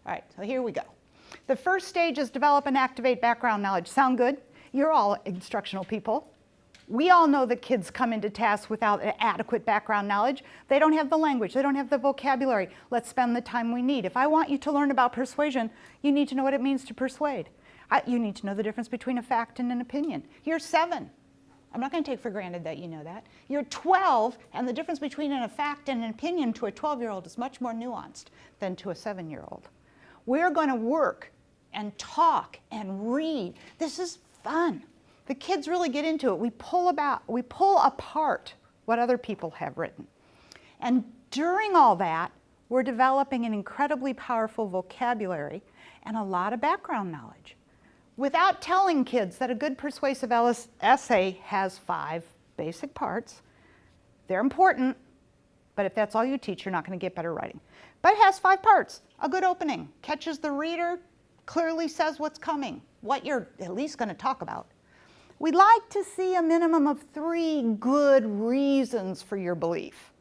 All right, so here we go. The first stage is develop and activate background knowledge. Sound good? You're all instructional people. We all know that kids come into tasks without adequate background knowledge. They don't have the language, they don't have the vocabulary. Let's spend the time we need. If I want you to learn about persuasion, you need to know what it means to persuade. You need to know the difference between a fact and an opinion. You're 7. I'm not going to take for granted that you know that. You're 12, and the difference between a fact and an opinion to a 12-year-old is much more nuanced than to a 7-year-old. We're going to work and talk and read. This is fun. The kids really get into it. We pull apart what other people have written. And during all that, we're developing an incredibly powerful vocabulary and a lot of background knowledge. Without telling kids that a good persuasive essay has 5 basic parts. They're important, but if that's all you teach, you're not going to get better writing. But it has 5 parts. A good opening, catches the reader, clearly says what's coming, what you're at least going to talk about. We'd like to see a minimum of 3 good reasons for your belief.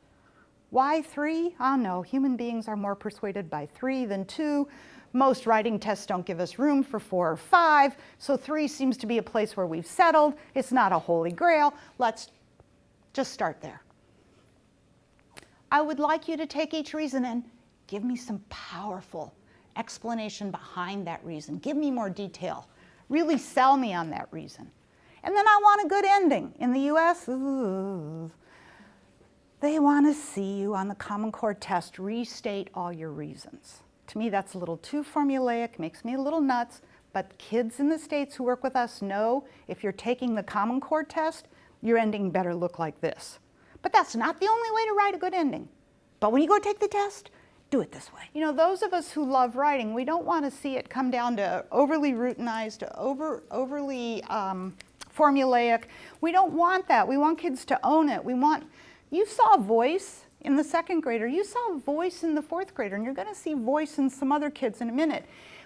Why 3? Oh no, human beings are more persuaded by 3 than 2. Most writing tests don't give us room for 4 or 5, so 3 seems to be a place where we've settled. It's not a holy grail. Let's just start there. I would like you to take each reason and give me some powerful explanation behind that reason. Give me more detail. Really sell me on that reason. And then I want a good ending. In the US, they want to see you on the Common Core test restate all your reasons. To me, that's a little too formulaic, makes me a little nuts, but kids in the States who work with us know if you're taking the Common Core test, your ending better look like this. But that's not the only way to write a good ending. But when you go take the test, do it this way. You know, those of us who love writing, we don't want to see it come down to overly routinized, overly formulaic. We don't want that. We want kids to own it. You saw voice in the 2nd grader. You saw voice in the 4th grader, and you're going to see voice in some other kids in a minute.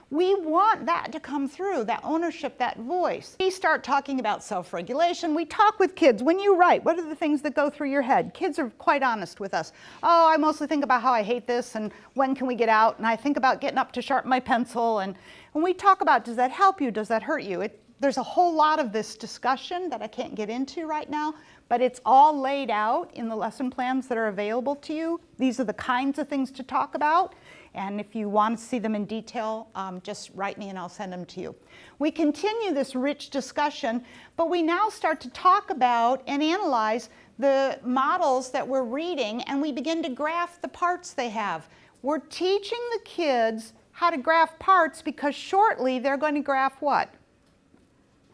We want that to come through, that ownership, that voice. We start talking about self-regulation. We talk with kids. When you write, what are the things that go through your head? Kids are quite honest with us. Oh, I mostly think about how I hate this and when can we get out, and I think about getting up to sharpen my pencil. And when we talk about, does that help you, does that hurt you? There's a whole lot of this discussion that I can't get into right now, but it's all laid out in the lesson plans that are available to you. These are the kinds of things to talk about. And if you want to see them in detail, just write me and I'll send them to you. We continue this rich discussion, but we now start to talk about and analyze the models that we're reading, and we begin to graph the parts they have. We're teaching the kids how to graph parts because shortly they're going to graph what?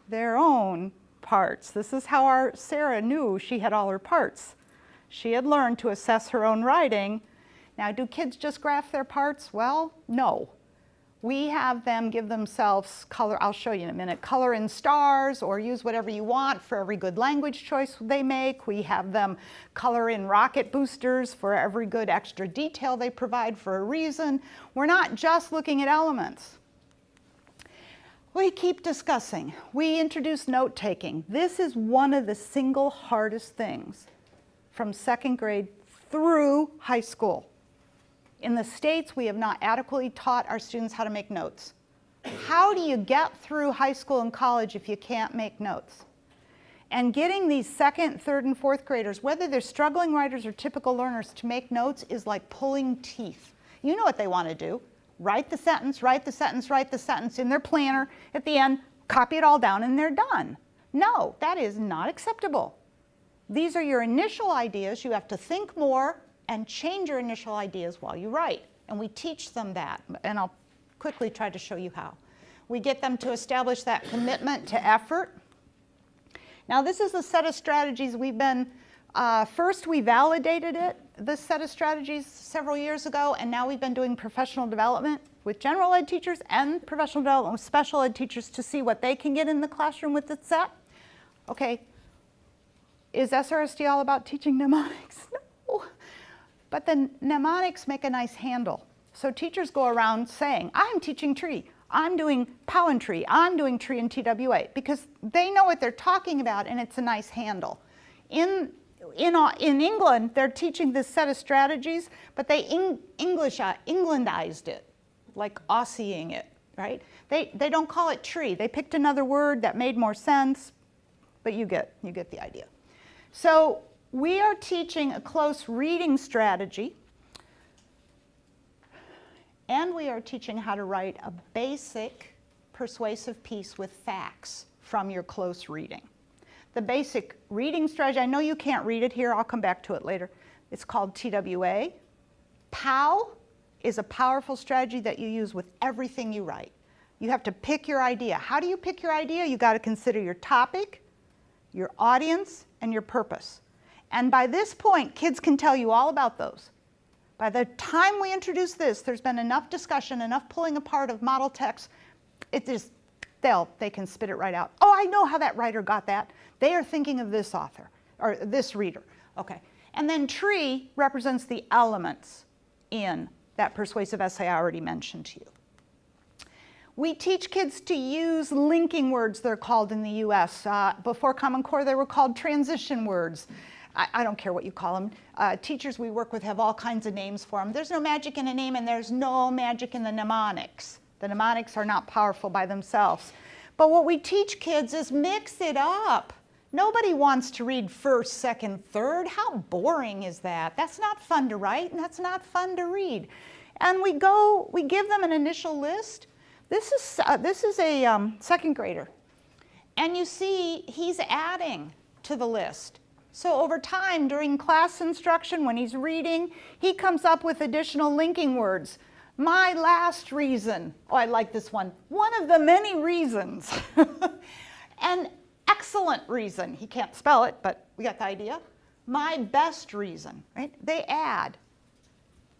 Their own parts. This is how our Sarah knew she had all her parts. She had learned to assess her own writing. Now, do kids just graph their parts? Well, no. We have them give themselves color, I'll show you in a minute, color in stars or use whatever you want for every good language choice they make. We have them color in rocket boosters for every good extra detail they provide for a reason. We're not just looking at elements. We keep discussing. We introduce note-taking. This is one of the single hardest things from 2nd grade through high school. In the States, we have not adequately taught our students how to make notes. How do you get through high school and college if you can't make notes? And getting these 2nd, 3rd, and 4th graders, whether they're struggling writers or typical learners, to make notes is like pulling teeth. You know what they want to do. Write the sentence, write the sentence, write the sentence in their planner. At the end, copy it all down and they're done. No, that is not acceptable. These are your initial ideas. You have to think more and change your initial ideas while you write. And we teach them that, and I'll quickly try to show you how. We get them to establish that commitment to effort. Now, this is a set of strategies we've been, first we validated this set of strategies several years ago, and now we've been doing professional development with general ed teachers and professional development with special ed teachers to see what they can get in the classroom with this set. Okay, is SRSD all about teaching mnemonics? No. But the mnemonics make a nice handle. So teachers go around saying, I'm teaching tree, I'm doing POW and tree, I'm doing tree and TWA, because they know what they're talking about and it's a nice handle. In England, they're teaching this set of strategies, but they Englandized it. like Aussieing it, right? They don't call it tree. They picked another word that made more sense, but you get the idea. So we are teaching a close reading strategy, and we are teaching how to write a basic persuasive piece with facts from your close reading. The basic reading strategy, I know you can't read it here, I'll come back to it later. It's called TWA. POW is a powerful strategy that you use with everything you write. You have to pick your idea. How do you pick your idea? You got to consider your topic, your audience, and your purpose. And by this point, kids can tell you all about those. By the time we introduce this, there's been enough discussion, enough pulling apart of model text, they can spit it right out. Oh, I know how that writer got that. They are thinking of this author, or this reader. Okay. And then tree represents the elements in that persuasive essay I already mentioned to you. We teach kids to use linking words, they're called in the US. Before Common Core, they were called transition words. I don't care what you call them. Teachers we work with have all kinds of names for them. There's no magic in a name, and there's no magic in the mnemonics. The mnemonics are not powerful by themselves. But what we teach kids is mix it up. Nobody wants to read first, second, third. How boring is that? That's not fun to write, and that's not fun to read. And we give them an initial list. This is a second grader. And you see, he's adding to the list. So over time, during class instruction, when he's reading, he comes up with additional linking words. My last reason. Oh, I like this one. One of the many reasons. An excellent reason. He can't spell it, but we got the idea. My best reason, right? They add.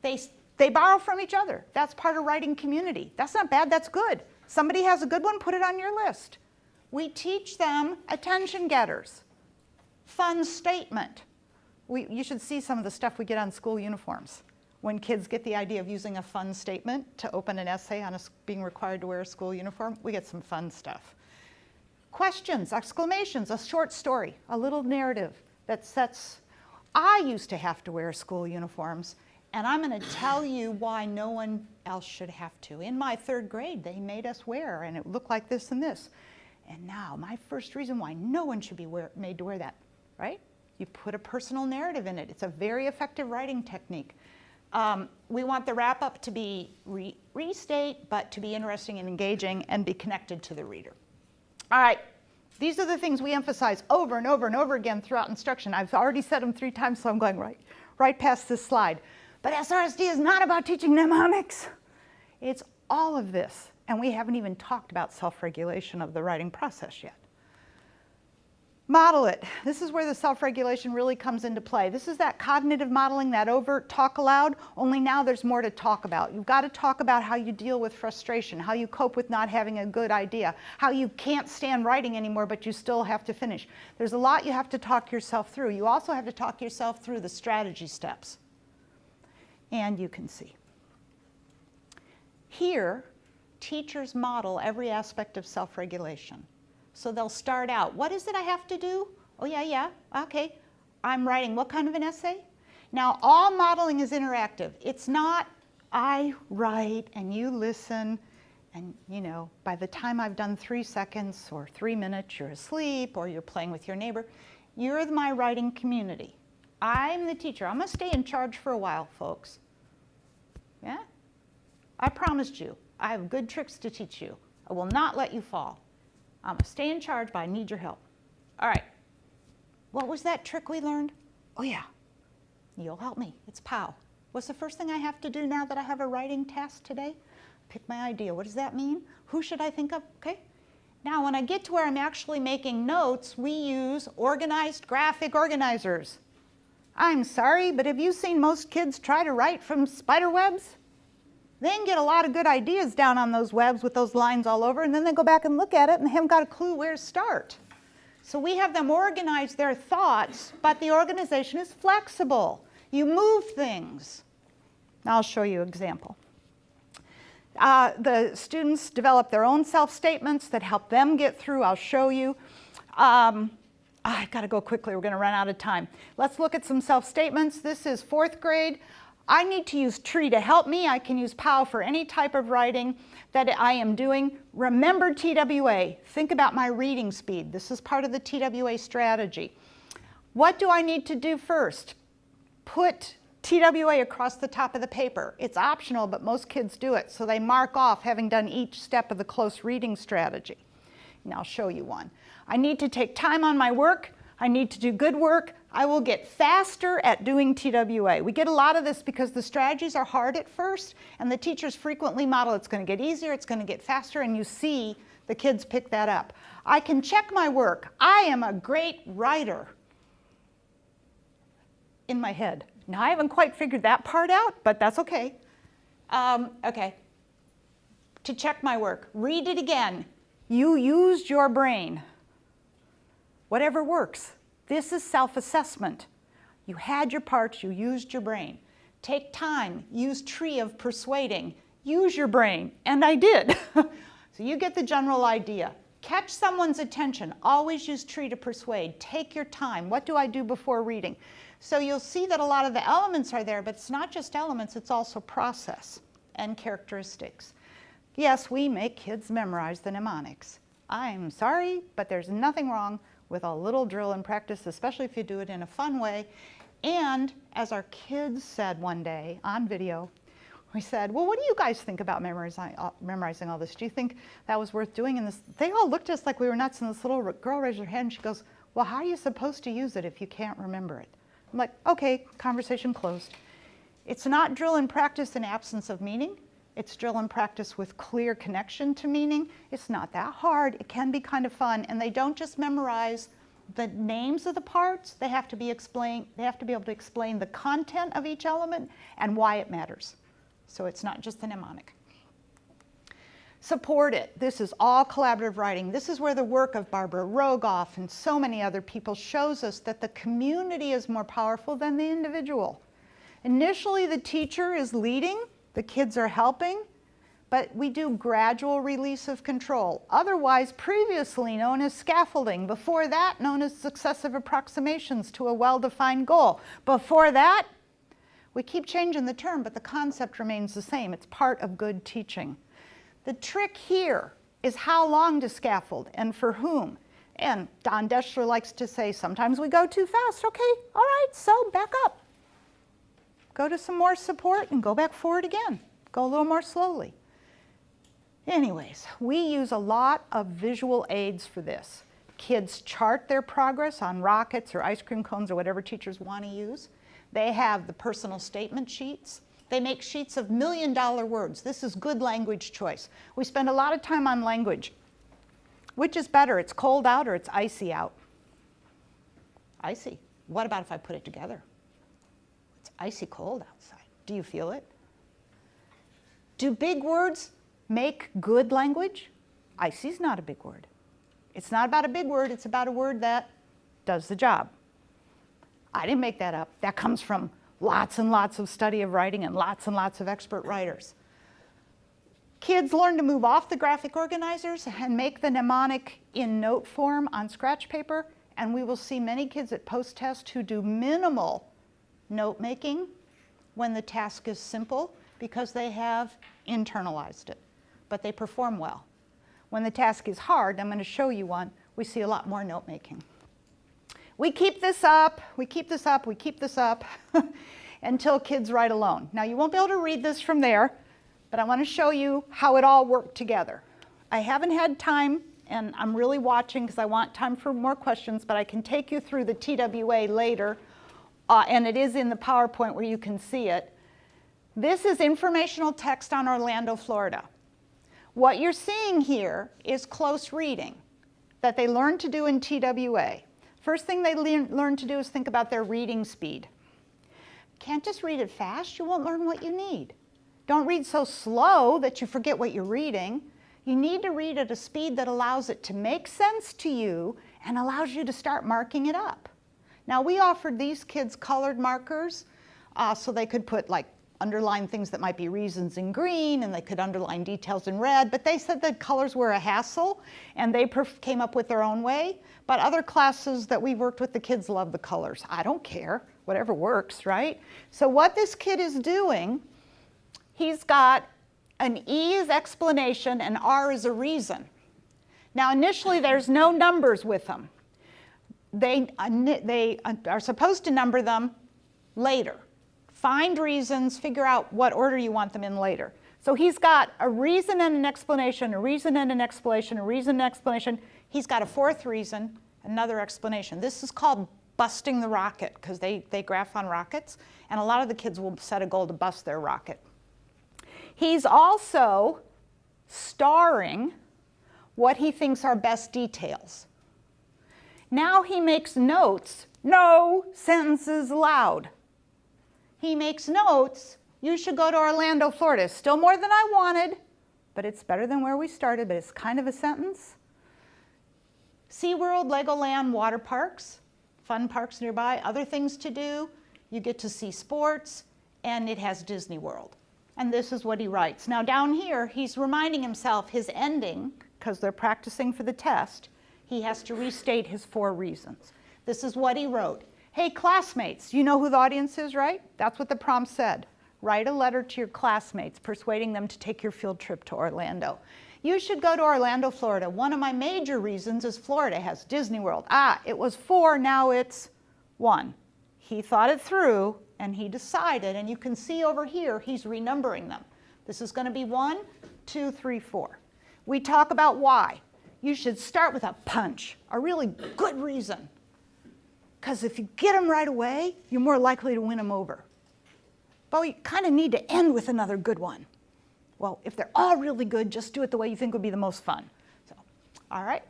They borrow from each other. That's part of writing community. That's not bad, that's good. Somebody has a good one, put it on your list. We teach them attention getters. Fun statement. You should see some of the stuff we get on school uniforms. When kids get the idea of using a fun statement to open an essay on being required to wear a school uniform, we get some fun stuff. Questions, exclamations, a short story, a little narrative that sets, I used to have to wear school uniforms, and I'm going to tell you why no one else should have to. In my third grade, they made us wear, and it looked like this and this. And now, my first reason why no one should be made to wear that, right? You put a personal narrative in it. It's a very effective writing technique. We want the wrap-up to be restate, but to be interesting and engaging and be connected to the reader. All right, these are the things we emphasize over and over and over again throughout instruction. I've already said them 3 times, so I'm going right past this slide. But SRSD is not about teaching mnemonics. It's all of this, and we haven't even talked about self-regulation of the writing process yet. Model it. This is where the self-regulation really comes into play. This is that cognitive modeling, that overt talk aloud, only now there's more to talk about. You've got to talk about how you deal with frustration, how you cope with not having a good idea, how you can't stand writing anymore, but you still have to finish. There's a lot you have to talk yourself through. You also have to talk yourself through the strategy steps. And you can see. Here, teachers model every aspect of self-regulation. So they'll start out, what is it I have to do? Oh, yeah, okay. I'm writing what kind of an essay? Now, all modeling is interactive. It's not I write and you listen and, you know, by the time I've done 3 seconds or 3 minutes, you're asleep or you're playing with your neighbor. You're my writing community. I'm the teacher. I'm going to stay in charge for a while, folks. Yeah? I promised you. I have good tricks to teach you. I will not let you fall. I'm going to stay in charge, but I need your help. All right. What was that trick we learned? Oh, yeah. You'll help me. It's POW. What's the first thing I have to do now that I have a writing task today? Pick my idea. What does that mean? Who should I think of? Okay. Now, when I get to where I'm actually making notes, we use organized graphic organizers. I'm sorry, but have you seen most kids try to write from spider webs? They can get a lot of good ideas down on those webs with those lines all over, and then they go back and look at it and they haven't got a clue where to start. So we have them organize their thoughts, but the organization is flexible. You move things. Now I'll show you an example. The students develop their own self-statements that help them get through. I'll show you. I've got to go quickly. We're going to run out of time. Let's look at some self-statements. This is 4th grade. I need to use tree to help me. I can use POW for any type of writing that I am doing. Remember TWA. Think about my reading speed. This is part of the TWA strategy. What do I need to do first? Put TWA across the top of the paper. It's optional, but most kids do it. So they mark off having done each step of the close reading strategy. And I'll show you one. I need to take time on my work. I need to do good work. I will get faster at doing TWA. We get a lot of this because the strategies are hard at first, and the teachers frequently model it's going to get easier, it's going to get faster, and you see the kids pick that up. I can check my work. I am a great writer in my head. Now, I haven't quite figured that part out, but that's okay. Okay. To check my work, read it again. You used your brain. Whatever works. This is self-assessment. You had your parts, you used your brain. Take time, use tree of persuading. Use your brain, and I did. So you get the general idea. Catch someone's attention. Always use tree to persuade. Take your time. What do I do before reading? So you'll see that a lot of the elements are there, but it's not just elements, it's also process and characteristics. Yes, we make kids memorize the mnemonics. I'm sorry, but there's nothing wrong with a little drill and practice, especially if you do it in a fun way. And as our kids said one day on video, we said, well, what do you guys think about memorizing all this? Do you think that was worth doing? And they all looked at us like we were nuts, and this little girl raised her hand and she goes, well, how are you supposed to use it if you can't remember it? I'm like, okay, conversation closed. It's not drill and practice in absence of meaning. It's drill and practice with clear connection to meaning. It's not that hard. It can be kind of fun. And they don't just memorize the names of the parts. They have to be able to explain the content of each element and why it matters. So it's not just the mnemonic. Support it. This is all collaborative writing. This is where the work of Barbara Rogoff and so many other people shows us that the community is more powerful than the individual. Initially, the teacher is leading. The kids are helping, but we do gradual release of control, otherwise previously known as scaffolding. Before that, known as successive approximations to a well-defined goal. Before that, we keep changing the term, but the concept remains the same. It's part of good teaching. The trick here is how long to scaffold and for whom. And Don Deschler likes to say, sometimes we go too fast. Okay, all right, so back up. Go to some more support and go back forward again. Go a little more slowly. Anyways, we use a lot of visual aids for this. Kids chart their progress on rockets or ice cream cones or whatever teachers want to use. They have the personal statement sheets. They make sheets of million-dollar words. This is good language choice. We spend a lot of time on language. Which is better, it's cold out or it's icy out? Icy. What about if I put it together? It's icy cold outside. Do you feel it? Do big words make good language? Icy's not a big word. It's not about a big word, it's about a word that does the job. I didn't make that up. That comes from lots and lots of study of writing and lots of expert writers. Kids learn to move off the graphic organizers and make the mnemonic in note form on scratch paper, and we will see many kids at post-test who do minimal note making when the task is simple because they have internalized it, but they perform well. When the task is hard, I'm going to show you one, we see a lot more note making. We keep this up, we keep this up, we keep this up until kids write alone. Now you won't be able to read this from there, but I want to show you how it all worked together. I haven't had time, and I'm really watching because I want time for more questions, but I can take you through the TWA later, and it is in the PowerPoint where you can see it. This is informational text on Orlando, Florida. What you're seeing here is close reading that they learn to do in TWA. First thing they learn to do is think about their reading speed. Can't just read it fast, you won't learn what you need. Don't read so slow that you forget what you're reading. You need to read at a speed that allows it to make sense to you and allows you to start marking it up. Now we offered these kids colored markers so they could put underline things that might be reasons in green, and they could underline details in red, but they said that colors were a hassle, and they came up with their own way. But other classes that we've worked with, the kids love the colors. I don't care. whatever works, right? So what this kid is doing, he's got an E is explanation and R is a reason. Now initially there's no numbers with them. They are supposed to number them later. Find reasons, figure out what order you want them in later. So he's got a reason and an explanation, a reason and an explanation, a reason and an explanation. He's got a fourth reason, another explanation. This is called busting the rocket because they graph on rockets, and a lot of the kids will set a goal to bust their rocket. He's also starring what he thinks are best details. Now he makes notes, no sentences allowed. He makes notes, you should go to Orlando, Florida. Still more than I wanted, but it's better than where we started, but it's kind of a sentence. SeaWorld, Legoland, water parks, fun parks nearby, other things to do. You get to see sports, and it has Disney World. And this is what he writes. Now down here, he's reminding himself his ending, because they're practicing for the test, he has to restate his 4 reasons. This is what he wrote. Hey classmates, you know who the audience is, right? That's what the prompt said. Write a letter to your classmates, persuading them to take your field trip to Orlando. You should go to Orlando, Florida. One of my major reasons is Florida has Disney World. It was 4, now it's 1. He thought it through and he decided, and you can see over here, he's renumbering them. This is going to be 1, 2, 3, 4. We talk about why. You should start with a punch, a really good reason. Because if you get them right away, you're more likely to win them over. But we kind of need to end with another good one. Well, if they're all really good, just do it the way you think would be the most fun. So, all right.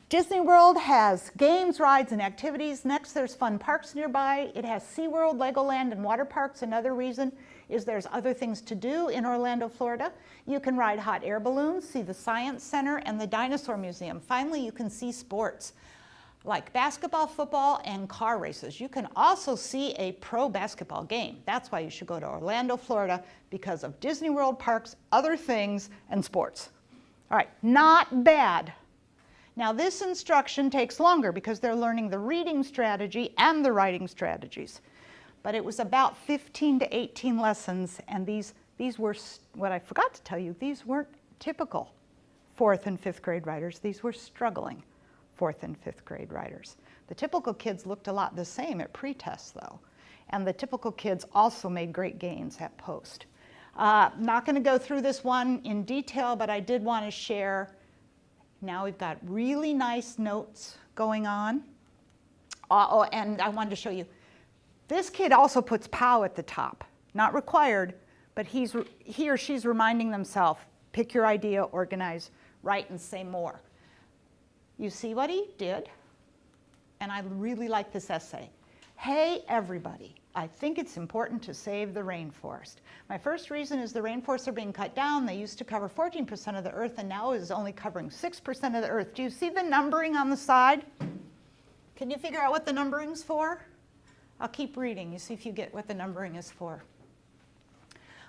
Disney World has games, rides, and activities. Next, there's fun parks nearby. It has SeaWorld, Legoland, and water parks. Another reason is there's other things to do in Orlando, Florida. You can ride hot air balloons, see the Science Center, and the Dinosaur Museum. Finally, you can see sports like basketball, football, and car races. You can also see a pro basketball game. That's why you should go to Orlando, Florida, because of Disney World parks, other things, and sports. All right, not bad. Now this instruction takes longer because they're learning the reading strategy and the writing strategies. But it was about 15 to 18 lessons, and these were, what I forgot to tell you, these weren't typical 4th and 5th grade writers. These were struggling 4th and 5th grade writers. The typical kids looked a lot the same at pre-test though, and the typical kids also made great gains at post. Not going to go through this one in detail, but I did want to share. Now we've got really nice notes going on. And I wanted to show you, this kid also puts POW at the top. Not required, but he or she's reminding themselves, pick your idea, organize, write, and say more. You see what he did? And I really like this essay. Hey, everybody, I think it's important to save the rainforest. My first reason is the rainforests are being cut down. They used to cover 14% of the earth, and now it is only covering 6% of the earth. Do you see the numbering on the side? Can you figure out what the numbering's for? I'll keep reading. You see if you get what the numbering is for.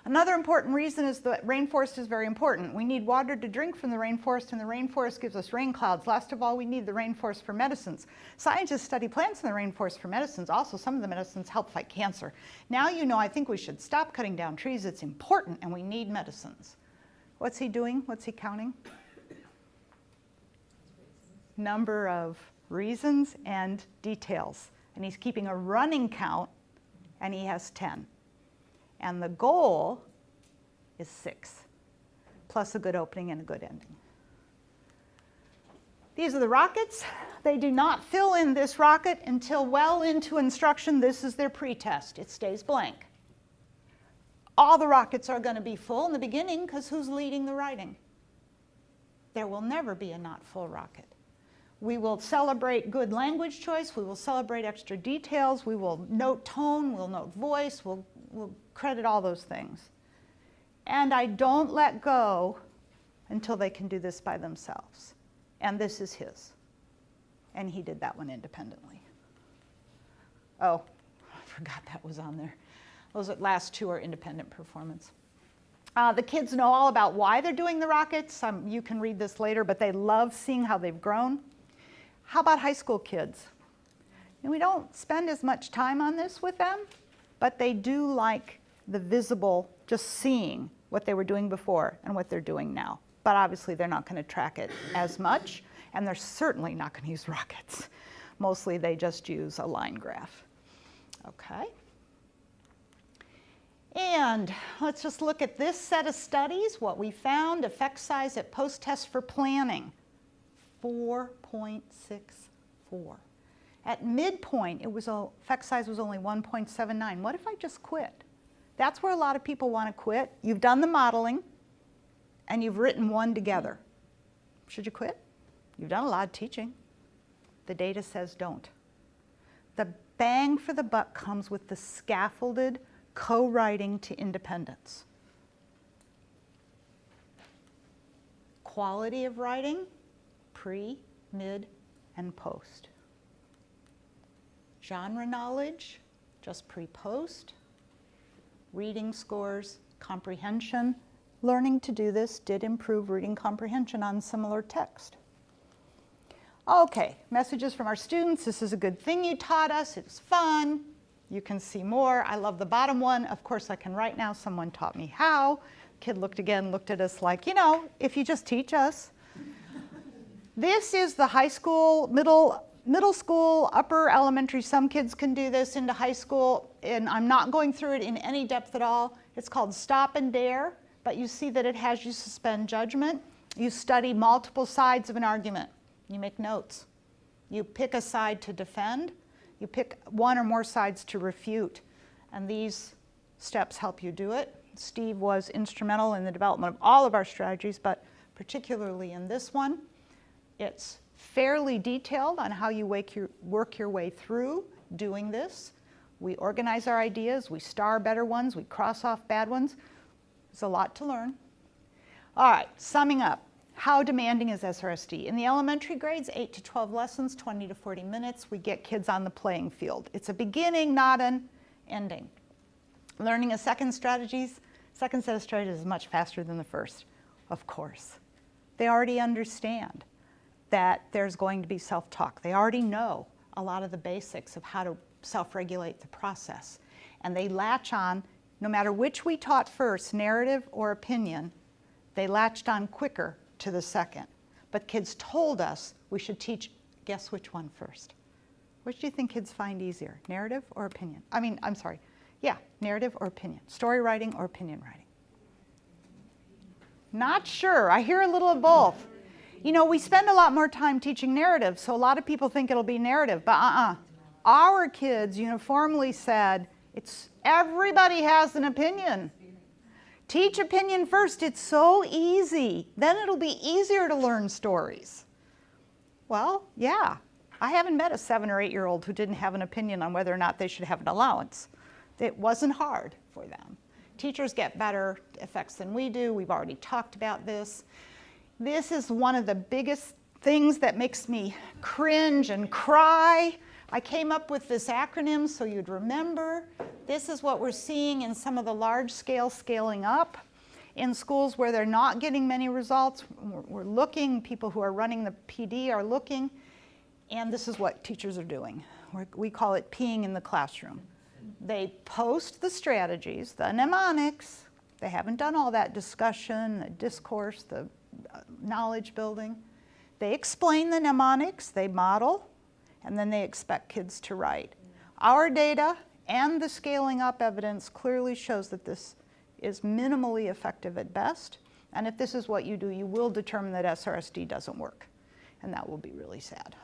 Another important reason is that rainforest is very important. We need water to drink from the rainforest, and the rainforest gives us rain clouds. Last of all, we need the rainforest for medicines. Scientists study plants in the rainforest for medicines. Also, some of the medicines help fight cancer. Now you know I think we should stop cutting down trees. It's important, and we need medicines. What's he doing? What's he counting? Number of reasons and details. And he's keeping a running count, and he has 10. And the goal is 6, plus a good opening and a good ending. These are the rockets. They do not fill in this rocket until well into instruction. This is their pretest. It stays blank. All the rockets are going to be full in the beginning because who's leading the writing? There will never be a not full rocket. We will celebrate good language choice. We will celebrate extra details. We will note tone. We'll note voice. We'll credit all those things. And I don't let go until they can do this by themselves. And this is his. And he did that one independently. Oh, I forgot that was on there. Those last 2 are independent performance. The kids know all about why they're doing the rockets. You can read this later, but they love seeing how they've grown. How about high school kids? And we don't spend as much time on this with them, but they do like the visible, just seeing what they were doing before and what they're doing now. But obviously they're not going to track it as much, and they're certainly not going to use rockets. Mostly they just use a line graph. Okay. And let's just look at this set of studies. What we found, effect size at post-test for planning, 4.64. At midpoint, effect size was only 1.79. What if I just quit? That's where a lot of people want to quit. You've done the modeling, and you've written one together. Should you quit? You've done a lot of teaching. The data says don't. The bang for the buck comes with the scaffolded co-writing to independence. Quality of writing, pre, mid, and post. Genre knowledge, just pre-post. Reading scores, comprehension. Learning to do this did improve reading comprehension on similar text. Okay, messages from our students. This is a good thing you taught us. It was fun. You can see more. I love the bottom one. Of course, I can write now. Someone taught me how. Kid looked at us like, you know, if you just teach us. This is the high school, middle school, upper elementary. Some kids can do this into high school, and I'm not going through it in any depth at all. It's called Stop and Dare, but you see that it has you suspend judgment. You study multiple sides of an argument. You make notes. You pick a side to defend. You pick one or more sides to refute. And these steps help you do it. Steve was instrumental in the development of all of our strategies, but particularly in this one. It's fairly detailed on how you work your way through doing this. We organize our ideas. We star better ones. We cross off bad ones. There's a lot to learn. All right, summing up. How demanding is SRSD? In the elementary grades, 8 to 12 lessons, 20 to 40 minutes. We get kids on the playing field. It's a beginning, not an ending. Learning a second set of strategies is much faster than the first, of course. They already understand that there's going to be self-talk. They already know a lot of the basics of how to self-regulate the process. And they latch on, no matter which we taught first, narrative or opinion, they latched on quicker to the second. But kids told us we should teach, guess which one first? Which do you think kids find easier, narrative or opinion? Narrative or opinion, story writing or opinion writing? Not sure. I hear a little of both. You know, we spend a lot more time teaching narrative, so a lot of people think it'll be narrative, but Our kids uniformly said, everybody has an opinion. Teach opinion first. It's so easy. Then it'll be easier to learn stories. Well, yeah. I haven't met a 7 or 8-year-old who didn't have an opinion on whether or not they should have an allowance. It wasn't hard for them. Teachers get better effects than we do. We've already talked about this. This is one of the biggest things that makes me cringe and cry. I came up with this acronym so you'd remember. This is what we're seeing in some of the large-scale scaling up. In schools where they're not getting many results, we're looking, people who are running the PD are looking, and this is what teachers are doing. We call it peeing in the classroom. They post the strategies, the mnemonics. They haven't done all that discussion, the discourse, the knowledge building. They explain the mnemonics, they model, and then they expect kids to write. Our data and the scaling up evidence clearly shows that this is minimally effective at best. And if this is what you do, you will determine that SRSD doesn't work. And that will be really sad.